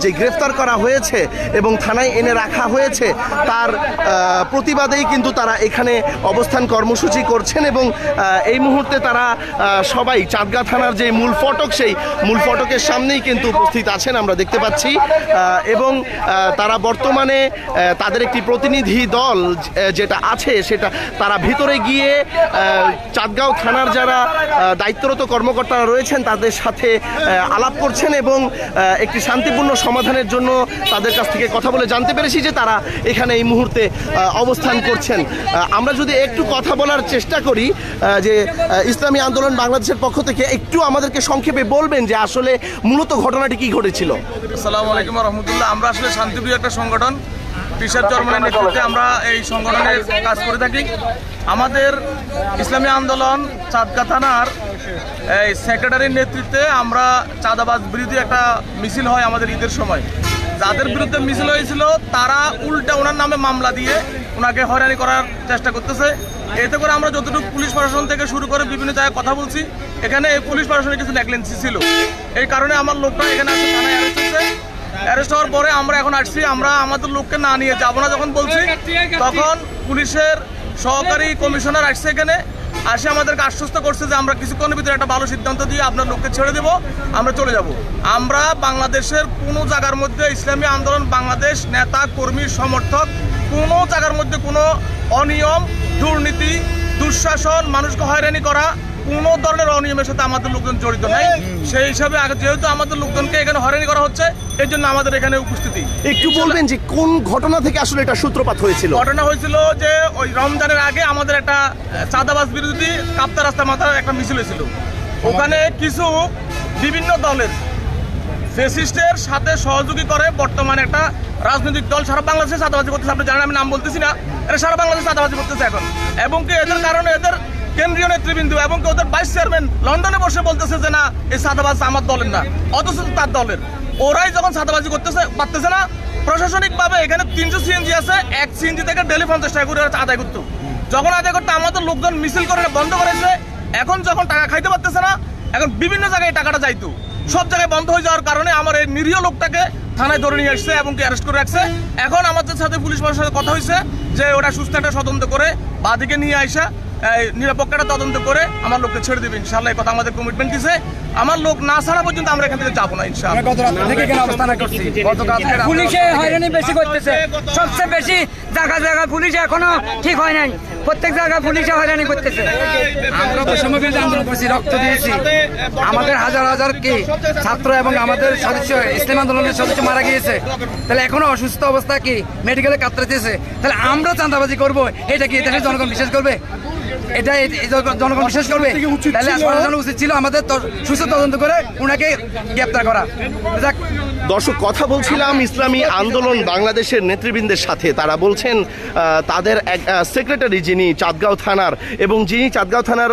যে গ্রেফতার করা হয়েছে এবং থানায় এনে রাখা হয়েছে তার প্রতিবাদেই কিন্তু তারা এখানে অবস্থান কর্মসূচি করছেন এবং এই মুহূর্তে তারা সবাই চাঁদগাঁ থানার যে মূল ফটক সেই মূল ফটকের সামনেই কিন্তু উপস্থিত আছেন আমরা দেখতে পাচ্ছি এবং তারা বর্তমানে তাদের একটি প্রতিনিধি দল যেটা আছে সেটা তারা ভিতরে গিয়ে চাঁদগাঁও থানার যারা দায়িত্বরত কর্মকর্তারা রয়েছেন তাদের সাথে আলাপ করছেন এবং একটি শান্তিপূর্ণ সমাধানের জন্য তাদের কাছ থেকে কথা বলে জানতে পেরেছি যে তারা এখানে এই মুহূর্তে অবস্থান করছেন। আমরা যদি একটু কথা বলার চেষ্টা করি যে ইসলামী আন্দোলন বাংলাদেশের পক্ষ থেকে একটু আমাদেরকে সংক্ষেপে বলবেন যে আসলে মূলত ঘটনাটি কি ঘটেছিল। আসসালামু আলাইকুম ওয়া রাহমাতুল্লাহ। আমরা আসলে শান্তিপ্রিয় একটা সংগঠন, পিসাব জার্মানির নেতৃত্বে আমরা এই সংগঠনের কাজ করে থাকি। আমাদের ইসলামী আন্দোলন চাঁদগাঁ থানার এই সেক্রেটারির নেতৃত্বে আমরা চাঁদাবাজ বিরোধী একটা মিছিল হয় আমাদের ঈদের সময়। যাদের বিরুদ্ধে মিছিল হয়েছিল তারা উল্টা ওনার নামে মামলা দিয়ে ওনাকে হয়রানি করার চেষ্টা করতেছে। এতে করে আমরা যতটুকু পুলিশ প্রশাসন থেকে শুরু করে বিভিন্ন জায়গায় কথা বলছি, এখানে এই পুলিশ প্রশাসনের কিছু নেগলিজেন্সি ছিল। এই কারণে আমার লোকটা এখানে আসে থানায় অ্যারেস্ট হচ্ছে। অ্যারেস্ট হওয়ার পরে আমরা এখন আসছি, আমরা আমাদের লোককে না নিয়ে যাবো না যখন বলছি, তখন পুলিশের সহকারী কমিশনার আসছে এখানে, আসে আমাদেরকে আশ্বস্ত করছে যে আমরা কিছুক্ষণের ভিতরে একটা ভালো সিদ্ধান্ত দিয়ে আপনার লোককে ছেড়ে দেবো, আমরা চলে যাব। আমরা বাংলাদেশের কোনো জায়গার মধ্যে ইসলামী আন্দোলন বাংলাদেশ নেতা কর্মী সমর্থক কোনো জায়গার মধ্যে কোনো অনিয়ম, দুর্নীতি, দুঃশাসন, মানুষকে হয়রানি করা কোনো ধরনের অনিয়মের সাথে আমাদের লোকজন জড়িত নাই। সেই হিসাবে যেহেতু আমাদের লোকজনকে এখানে হয়রানি করা হচ্ছে, এই জন্য আমাদের এখানে উপস্থিতি। একটু বলবেন যে কোন ঘটনা থেকে আসলে এটা সূত্রপাত হয়েছিল? ঘটনা হয়েছিল যে ওই রমজানের আগে আমাদের একটা চাঁদাবাজ বিরোধী কাপ্তা রাস্তা মাথায় একটা মিছিল হয়েছিল। ওখানে কিছু বিভিন্ন দলের ফেসিস্টের সাথে সহযোগী করে বর্তমানে একটা রাজনৈতিক দল সারা বাংলাদেশে চাঁদাবাজি করতেছে। আপনি জানেন, আমি নাম বলতেছি না, এরা সারা বাংলাদেশে চাঁদাবাজি করতেছে এখন। এবং কি এদের কারণে এদের কেন্দ্রীয় নেতৃবৃন্দ এবং ওদের ভাইস চেয়ারম্যান লন্ডনে বসে বলতেছে যে না, এই চাঁদাবাজ আমার দলের না, অথচ তার দলের। ওরাই যখন চাঁদাবাজি করতেছে পারতেছে না, প্রশাসনিক ভাবে এখানে 300 সিএনজি আছে, এক সিএনজি থেকে ডেলি 50 টাকা করে আদায় করতো। যখন আদায় করতে আমাদের লোকজন মিছিল করে বন্ধ করেছে, এখন যখন টাকা খাইতে পারতেছে না, এখন বিভিন্ন জায়গায় টাকাটা যাইতো, সব জায়গায় বন্ধ হয়ে যাওয়ার কারণে আমার এই নিরীহ লোকটাকে থানায় ধরে নিয়ে আসছে এবং অ্যারেস্ট করে রাখছে। এখন আমাদের সাথে পুলিশ প্রশাসনের সাথে কথা হয়েছে যে ওরা সুস্থ একটা তদন্ত করে বাদিকে নিয়ে আসা নিরপেক্ষ একটা তদন্ত করে আমার লোককে ছেড়ে দেবে ইনশাআল্লাহ। এই কথা আমাদের কমিটমেন্ট দিছে। আমার লোক না ছাড়া পর্যন্ত আমরা এখান থেকে যাবো না ইনশাআল্লাহ। পুলিশে হয়রানি বেশি করতেছে, সবচেয়ে বেশি জায়গা জায়গা পুলিশ এখনো ঠিক হয় নাই, প্রত্যেক জায়গায় পুলিশে হয়রানি করতেছে। আমরা বৈষম্যবিরোধী আন্দোলন করছি, রক্ত দিয়েছি, আমাদের হাজার হাজার কি ছাত্র এবং আমাদের সদস্য ইসলাম আন্দোলনের সদস্য মারা গিয়েছে। তাহলে এখনো অসুস্থ অবস্থা কি মেডিকেলে কাতরাতেছে, তাহলে আমরা চাঁদাবাজি করবো, এটা কি দেশের জনগণ বিশ্বাস করবে? এটা জনগণ বিশ্বাস করবে? তাহলে প্রশাসনের উচিত ছিল আমাদের সুস্থ তদন্ত করে উনাকে গ্রেপ্তার করা। দর্শক, কথা বলছিলাম ইসলামী আন্দোলন বাংলাদেশের নেতৃবৃন্দের সাথে। তারা বলছেন তাদের এক সেক্রেটারি যিনি চাঁদগাঁও থানার এবং যিনি চাঁদগাঁও থানার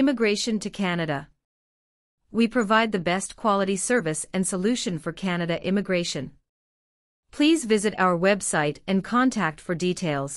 Immigration to Canada. We provide the best quality service and solution for Canada immigration. Please visit our website and contact for details.